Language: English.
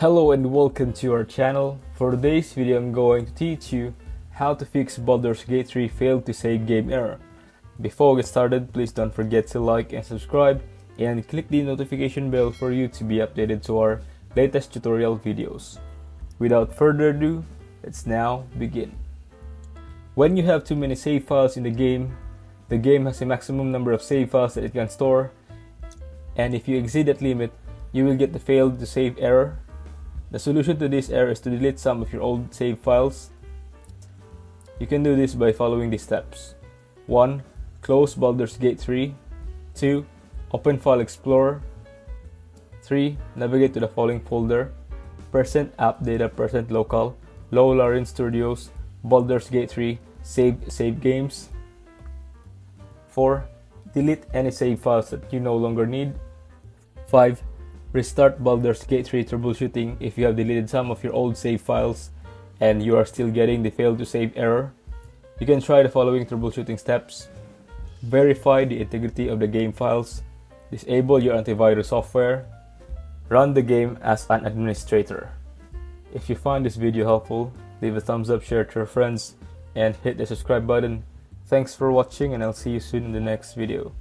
Hello and welcome to our channel. For today's video, I'm going to teach you how to fix Baldur's Gate 3 failed to save game error. Before we get started, please don't forget to like and subscribe and click the notification bell for you to be updated to our latest tutorial videos. Without further ado, let's now begin. When you have too many save files in the game has a maximum number of save files that it can store, and if you exceed that limit, you will get the failed to save error. The solution to this error is to delete some of your old save files. You can do this by following these steps. 1. Close Baldur's Gate 3. 2. Open File Explorer. 3. Navigate to the following folder: %app data %local, low Larian Studios, Baldur's Gate 3, save games. 4. Delete any save files that you no longer need. 5. Restart Baldur's Gate 3 troubleshooting if you have deleted some of your old save files and you are still getting the failed to save error. You can try the following troubleshooting steps. Verify the integrity of the game files. Disable your antivirus software. Run the game as an administrator. If you find this video helpful, leave a thumbs up, share it to your friends, and hit the subscribe button. Thanks for watching, and I'll see you soon in the next video.